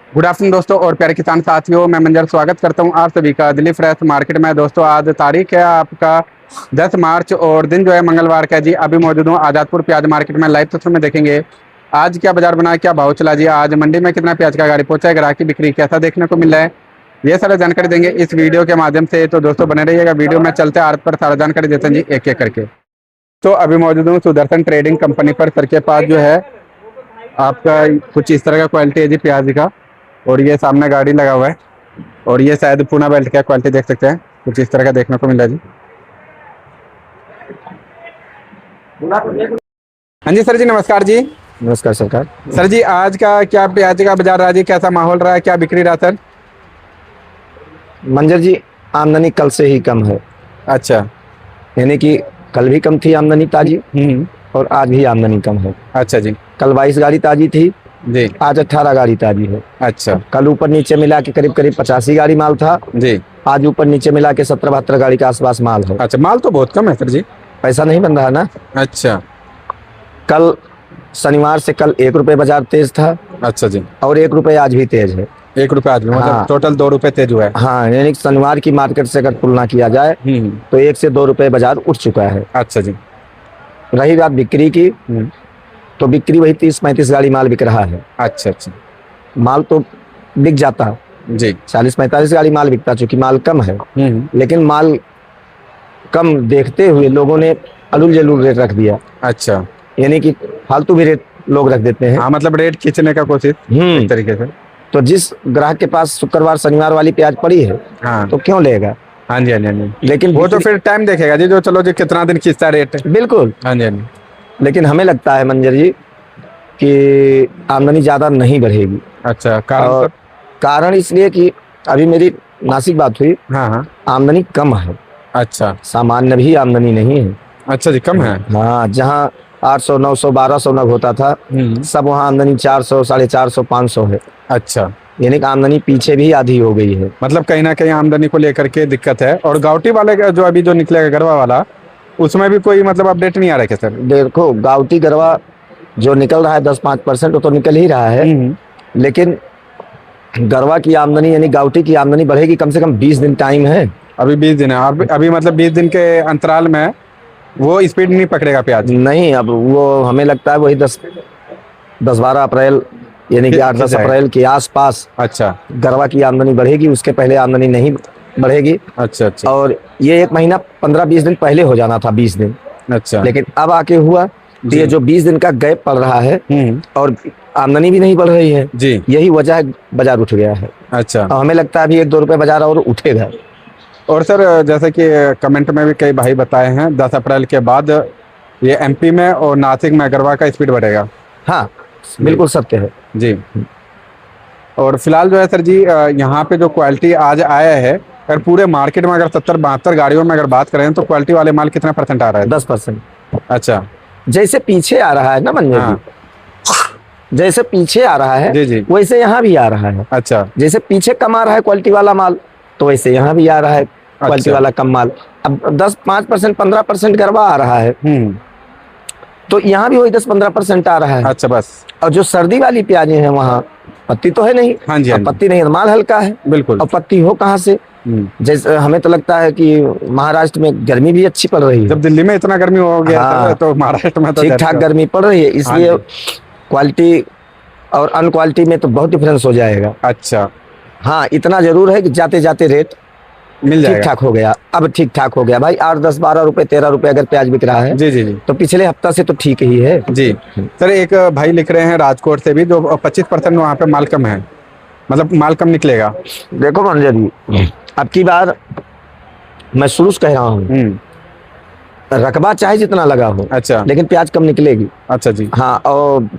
Good afternoon दोस्तों और प्यारे किसान साथियों, मैं मंजर स्वागत करता हूं आप सभी का दिल्ली फ्रेश मार्केट में। दोस्तों आज तारीख है आपका 10 मार्च और दिन जो है मंगलवार का जी। अभी मौजूद हूं आजादपुर प्याज मार्केट में। लाइव तस्वीर में देखेंगे आज क्या बाजार बना, क्या भाव चला जी, आज मंडी में कितना प्याज का गाड़ी पहुंचा है, ग्राहक की बिक्री कैसा देखने को मिल रहा है, ये सारा जानकारी देंगे इस वीडियो के माध्यम से। तो दोस्तों बने रहिएगा वीडियो में। चलते आर्थ पर सारा जानकारी देते हैं जी एक एक करके। तो अभी मौजूद हूँ सुदर्शन ट्रेडिंग कंपनी पर। सर के पास जो है आपका कुछ इस तरह का क्वालिटी है जी प्याज का, और ये सामने गाड़ी लगा हुआ है, और ये शायद पूना बेल्ट का क्वालिटी देख सकते हैं, कुछ इस तरह का देखने को मिल रहा है जी। हाँ जी सर जी, नमस्कार जी। नमस्कार सरकार। सर जी आज का क्या प्याज का बाजार रहा जी, कैसा माहौल रहा है, क्या बिक्री रहा सर? मंजर जी, आमदनी कल से ही कम है। अच्छा। यानी कि कल भी कम थी आमदनी ताजी, और आज भी आमदनी कम है। अच्छा जी। कल 22 गाड़ी ताजी थी जी। आज 18 गाड़ी ताजी है। अच्छा। कल ऊपर नीचे मिला के करीब 85 गाड़ी माल था जी। आज ऊपर नीचे मिला के 17-72 गाड़ी के आसपास माल है। अच्छा, माल तो बहुत कम है सर जी। पैसा नहीं बन रहा ना। अच्छा। कल शनिवार से कल 1 रुपये बाजार तेज था। अच्छा जी। और 1 रुपये आज भी तेज है। 1 रुपये आज भी, मतलब हाँ। टोटल 2 रुपये तेज हुआ है। हाँ, यानी कि शनिवार की मार्केट से अगर तुलना किया जाए तो 1 से 2 रुपये बाजार उठ चुका है। अच्छा जी। रही बात बिक्री की, तो बिक्री वही 30-35 गाड़ी माल बिक रहा है। अच्छा अच्छा। माल तो बिक जाता जी। 40-45 गाड़ी माल बिकता, चूंकि माल कम है। लेकिन माल कम देखते हुए लोगों ने अलूल जलूल रेट रख दिया। अच्छा। यानी कि फालतू भी रेट लोग रख देते हैं। हाँ, मतलब रेट खींचने का कोशिश एक तरीके से। तो जिस ग्राहक के पास शुक्रवार शनिवार वाली प्याज पड़ी है, हाँ। तो क्यों लेगा? हाँ जी, हाँ जी, हाँ जी। लेकिन वो तो फिर टाइम देखेगा जी, जो चलो जी कितना दिन खींचता है रेट। बिल्कुल। हाँ जी, हाँ जी। लेकिन हमें लगता है मंजर जी कि आमदनी ज्यादा नहीं बढ़ेगी। अच्छा, कारण और कारण इसलिए कि अभी मेरी नासिक बात हुई। हाँ हाँ। आमदनी कम है। अच्छा। सामान्य भी आमदनी नहीं है। अच्छा जी, कम है। हाँ, जहाँ 800, 900, 1200 नग होता था, सब वहाँ आमदनी 400, 450, 500 है। अच्छा। यानी कि आमदनी पीछे भी आधी हो गई है। मतलब कहीं ना कहीं आमदनी को लेकर के दिक्कत है। और गाउटी वाले का जो अभी जो निकलेगा गरवा वाला, उसमें भी कोई मतलब अपडेट नहीं आ रहा है क्या सर? देखो, गाउटी गरवा जो निकल रहा है 10-5% वो तो निकल ही रहा है। लेकिन गरवा की आमदनी यानी गाउटी की आमदनी बढ़ेगी, कम से कम 20 दिन टाइम है। अभी 20 दिन है। अभी मतलब 20 दिन के अंतराल में वो स्पीड नहीं पकड़ेगा प्याज? नहीं, अब वो हमें लगता है वही 10-12 अप्रैल यानी कि 8-10 अप्रैल के आसपास अच्छा गरवा की आमदनी बढ़ेगी। उसके पहले आमदनी नहीं बढ़ेगी। अच्छा अच्छा। और ये 1 महीना 15-20 दिन पहले हो जाना था, 20 दिन। अच्छा। लेकिन अब आके हुआ तो ये जो 20 दिन का गैप पड़ रहा है और आमदनी भी नहीं बढ़ रही है जी, यही वजह है, बाजार उठ गया है। अच्छा। और हमें लगता है अभी 1-2 रुपये बाजार और उठेगा। और सर जैसे कि कमेंट में भी कई भाई बताए हैं 10 अप्रैल के बाद ये एमपी में और नासिक में गरवा का स्पीड बढ़ेगा। हाँ, बिल्कुल सत्य है जी। और फिलहाल जो है सर जी यहाँ पे जो क्वालिटी आज आया है, अगर पूरे मार्केट में अगर 70-72 गाड़ियों में अगर बात करें तो क्वालिटी वाले माल कितना % आ रहा है? 10%। अच्छा। जैसे पीछे आ रहा है ना मंजर हाँ। जी, जैसे पीछे आ रहा है जी जी। वैसे यहाँ भी आ रहा है। अच्छा। जैसे पीछे कम आ रहा है क्वालिटी वाला माल, तो वैसे यहाँ भी आ रहा है क्वालिटी वाला कम माल। अब 10-5%, 15% गरबा आ रहा है, तो यहाँ भी वही 10-15% आ रहा है। अच्छा बस। और जो सर्दी वाली प्याजें हैं वहाँ पत्ती तो है नहीं। हाँ जी, हाँ जी। पत्ती नहीं है, माल हल्का है। बिल्कुल। और पत्ती हो कहाँ से? जैसे हमें तो लगता है कि महाराष्ट्र में गर्मी भी अच्छी पड़ रही है। जब दिल्ली में इतना गर्मी हो गया हाँ, तो महाराष्ट्र में तो ठीक ठाक गर्मी पड़ रही है, इसलिए क्वालिटी और अनक्वालिटी में तो बहुत डिफरेंस हो जाएगा। अच्छा। हाँ, इतना जरूर है कि जाते जाते रेट मिल जाएगा। ठीक ठाक हो गया। अब ठीक ठाक हो गया भाई। 8, 10, 12 रुपए, 13 रुपए अगर प्याज बिक रहा है जी जी जी, तो पिछले हफ्ता से तो ठीक ही है जी। सर एक भाई लिख रहे हैं राजकोट से भी, जो 25% वहाँ पे माल कम है, मतलब माल कम निकलेगा। देखो मंजर जी, अब की बार मैं शुरू से कह रहा हूँ, रकबा चाहे जितना लगा हो, अच्छा, लेकिन प्याज कम निकलेगी। अच्छा जी। हाँ, और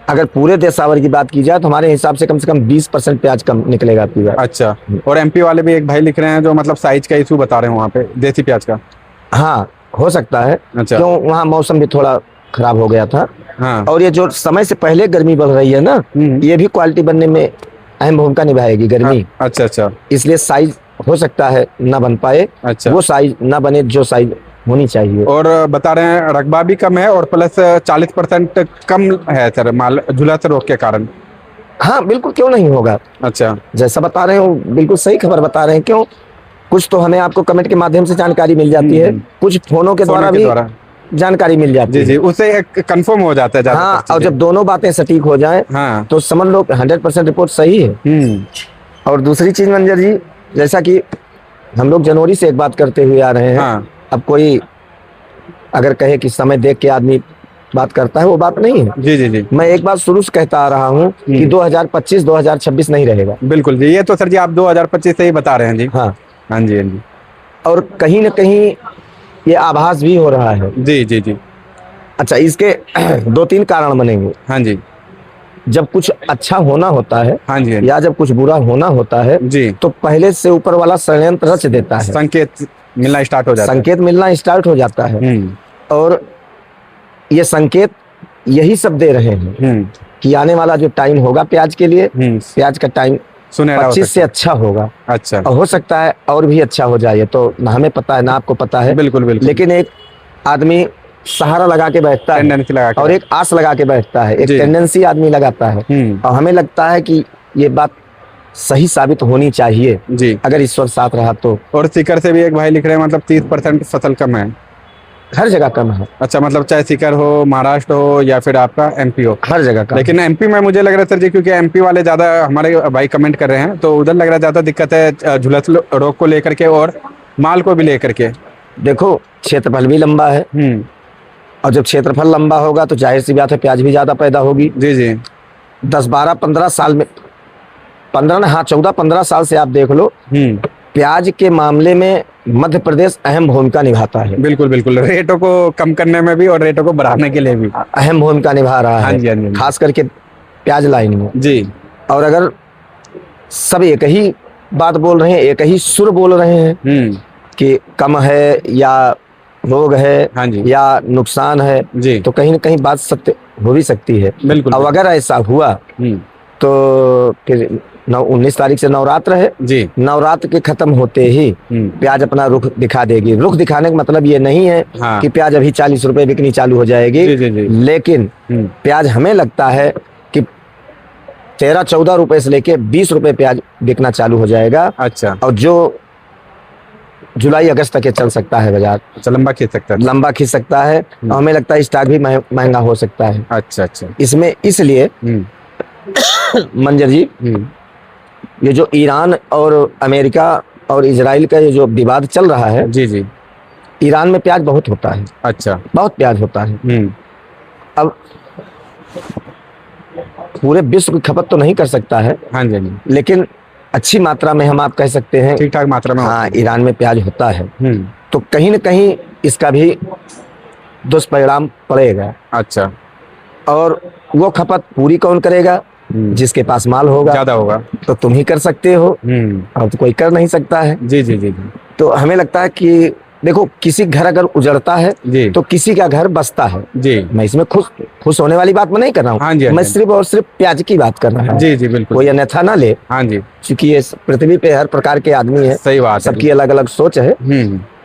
अगर पूरे देशावर की बात की जाए तो हमारे हिसाब से कम 20% प्याज कम निकलेगा आपकी बार। अच्छा। और एमपी वाले भी एक भाई लिख रहे हैं जो मतलब साइज का इशू बता रहे हैं वहाँ पे देसी प्याज का। हाँ, हो सकता है। अच्छा। क्यों, वहाँ मौसम भी थोड़ा खराब हो गया था। हाँ। और ये जो समय से पहले गर्मी बढ़ रही है ना, ये भी क्वालिटी बनने में अहम भूमिका निभाएगी गर्मी। अच्छा अच्छा। इसलिए साइज हो सकता है ना बन पाए। अच्छा। वो साइज ना बने जो साइज होनी चाहिए। और बता रहे हैं रकबा भी कम है और प्लस 40% कम है सर माल झुलस रोग के कारण। हाँ बिल्कुल, क्यों नहीं होगा। अच्छा। जैसा बता रहे हो बिल्कुल सही खबर बता रहे हैं। क्यों, कुछ तो हमें आपको कमेंट के माध्यम से जानकारी मिल जाती है, कुछ फोनों के द्वारा भी जानकारी मिल जाती जी है। जी, उससे कंफर्म हो जाता है। हाँ, और जब दोनों बातें सटीक हो जाएं हाँ, तो समझ लो 100% रिपोर्ट सही है। और दूसरी चीज मंजर जी, जैसा कि हम लोग जनवरी से एक बात करते हुए आ रहे हैं। हाँ, अब कोई अगर कहे कि समय देख के आदमी बात करता है, वो बात नहीं है। जी जी जी, मैं एक बात शुरू से कहता आ रहा हूँ कि 2025 2026 नहीं रहेगा। बिल्कुल जी, ये तो सर जी आप 2025 से ही बता रहे हैं जी। हाँ हाँ जी, हाँ जी, और कहीं ना कहीं ये आभास भी हो रहा है। जी जी जी, अच्छा, इसके 2-3 कारण बनेंगे। हाँ जी, जब कुछ अच्छा होना होता है हाँ जी, हाँ जी, या जब कुछ बुरा होना होता है जी, तो पहले से ऊपर वाला षड्यंत्र रच देता है, संकेत मिलना स्टार्ट हो जाता है। संकेत मिलना स्टार्ट हो जाता है। और ये संकेत यही सब दे रहे हैं कि आने वाला जो टाइम होगा प्याज के लिए, प्याज का टाइम सुनहरा 25 से अच्छा होगा। अच्छा, और हो सकता है और भी अच्छा हो जाए, तो ना हमें पता है ना आपको पता है। बिल्कुल बिल्कुल। लेकिन एक आदमी सहारा लगा के बैठता है टेंडेंसी लगा के और एक आस लगा के बैठता है, एक टेंडेंसी आदमी लगाता है। और हमें लगता है कि ये बात सही साबित होनी चाहिए जी, अगर ईश्वर साथ रहा तो। और सीकर से भी एक भाई लिख रहे हैं मतलब 30% फसल कम है। हर जगह कम है। अच्छा, मतलब चाहे सीकर हो, महाराष्ट्र हो या फिर आपका एमपी हो, हर जगह कम। लेकिन एमपी में मुझे लग रहा है सर जी, क्योंकि एमपी वाले ज्यादा हमारे भाई कमेंट कर रहे हैं, तो उधर लग रहा है ज्यादा दिक्कत है झुलस रोग को लेकर के और माल को भी लेकर के। देखो, क्षेत्रफल भी लंबा है और जब क्षेत्रफल लंबा होगा तो जाहिर सी बात है प्याज भी ज्यादा पैदा होगी। जी जी, 10-12-15 साल में, 15 ना, हाँ 14-15 साल से आप देख लो, प्याज के मामले में मध्य प्रदेश अहम भूमिका निभाता है। बिल्कुल बिल्कुल, रेटों को कम करने में भी और रेटों को बढ़ाने के लिए भी अहम भूमिका निभा रहा हाँ है। जी, हाँ जी, खास करके प्याज लाइन में जी। और अगर सब एक ही बात बोल रहे हैं, एक ही सुर बोल रहे हैं कि कम है या रोग है हाँ जी, या नुकसान है, जी, तो कहीं ना कहीं बात सत्य हो भी सकती है। बिल्कुल। अब अगर ऐसा हुआ तो फिर 19 तारीख से नवरात्र है जी, नवरात्र के खत्म होते ही प्याज अपना रुख दिखा देगी। रुख दिखाने का मतलब ये नहीं है कि प्याज अभी 40 रुपए बिकनी चालू हो जाएगी। जी, जी, जी। लेकिन प्याज हमें लगता है कि 13-14 रुपए से लेके 20 रुपए प्याज बिकना चालू हो जाएगा। अच्छा, और जो जुलाई अगस्त तक ये चल सकता है बाजार। अच्छा, लंबा खींच सकता है, लंबा खींच सकता है और हमें लगता है स्टॉक भी महंगा हो सकता है। अच्छा अच्छा, इसमें इसलिए मंजर जी, ये जो ईरान और अमेरिका और इजराइल का ये जो विवाद चल रहा है, जी जी, ईरान में प्याज बहुत होता है। अच्छा, बहुत प्याज होता है। अब पूरे विश्व की खपत तो नहीं कर सकता है, हाँ जी, हाँ जी, लेकिन अच्छी मात्रा में हम आप कह सकते हैं ठीक ठाक मात्रा में हाँ ईरान में प्याज होता है। हम्म, तो कहीं न कहीं इसका भी दुष्परिणाम पड़ेगा। अच्छा, और वो खपत पूरी कौन करेगा? जिसके पास माल होगा, ज्यादा होगा, तो तुम ही कर सकते हो और तो कोई कर नहीं सकता है। जी जी जी जी, तो हमें लगता है कि देखो, किसी घर अगर उजड़ता है जी, तो किसी का घर बसता है। जी, मैं इसमें खुश होने वाली बात मैं नहीं कर रहा हूँ। हाँ जी, हाँ मैं जी, सिर्फ और सिर्फ प्याज की बात कर रहा हूँ। जी जी, बिल्कुल, कोई अन्यथा ना ले, हाँ जी, क्योंकि ये पृथ्वी पे हर प्रकार के आदमी है, सही बात है, सबकी अलग अलग सोच है।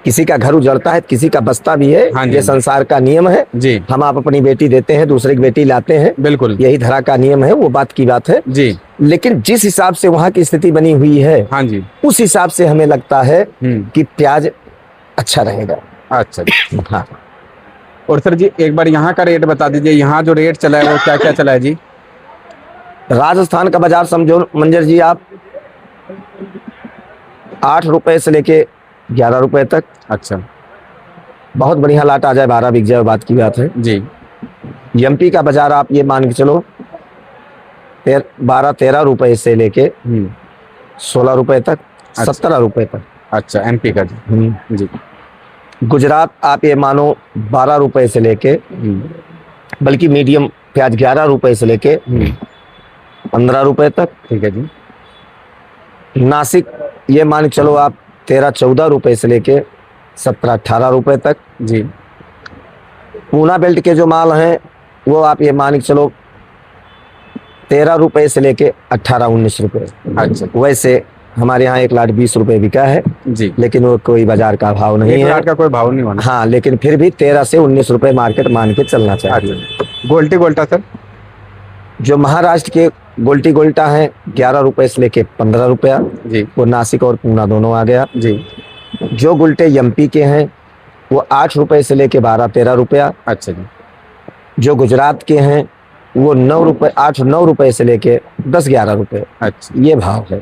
किसी का घर उजड़ता है, किसी का बसता भी है। हाँ जी, ये संसार का नियम है। जी, हम आप अपनी बेटी देते हैं, दूसरे की बेटी लाते हैं, बिल्कुल, यही धरा का नियम है, वो बात की बात है। जी, लेकिन जिस हिसाब से वहाँ की स्थिति बनी हुई है, हाँ जी, उस हिसाब से हमें लगता है कि प्याज अच्छा रहेगा। अच्छा, हाँ। और सर जी एक बार यहाँ का रेट बता दीजिए, यहाँ जो रेट चला है वो क्या क्या चला है जी? राजस्थान का बाजार समझो मंजर जी आप 8 रुपए से लेके 11 रुपए तक। अच्छा, बहुत बढ़िया लाट आ जाए 12 बिक जाए, बात की बात है जी। एमपी का बाजार आप ये मान के चलो 12-13 रुपए से लेके 16 रुपए तक, 17 रुपए तक। अच्छा, एमपी का जी, जी। गुजरात आप ये मानो 12 रुपए से लेके, बल्कि मीडियम प्याज 11 रुपए से लेके 15 रुपए तक। ठीक है जी। नासिक ये मान के चलो आप 13-14 रुपए से लेके 17-18 रुपए तक। जी। पूना बेल्ट के जो माल हैं वो आप ये मान के चलो 13 रुपए से लेके 18-19 रुपए। अच्छा, वैसे हमारे यहाँ 1 लाख 20 रुपए बिका है जी, लेकिन वो कोई बाजार का भाव नहीं है। 1 लाख का कोई भाव नहीं होना। हाँ, लेकिन फिर भी 13 से 19 रुपए मार्केट मान के चलना चाहिए। अच्छा, गोल्टी गोल्टा सर? जो महाराष्ट्र के गोल्टी गोल्टा है 11 रुपए से लेके 15 रुपया, जी वो नासिक और पूना दोनों आ गया। जी। जो गुलटे एमपी के हैं वो 8 रुपए से लेके 12-13 रुपया। अच्छा जी। जो गुजरात के हैं वो 9 रुपए 8-9 रुपए से लेके 10-11 रुपए, अच्छा, ये भाव है।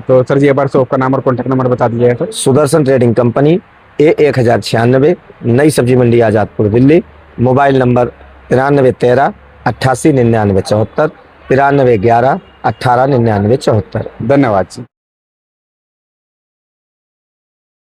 तो सर जी एक बार शॉप का नाम और कॉन्टैक्ट नंबर बता दीजिएगा sir. Sudarshan trading company, A1096, नई सब्जी मंडी आजादपुर दिल्ली। Mobile number 9313 88 99 74, 9311 18 99 74। धन्यवाद जी।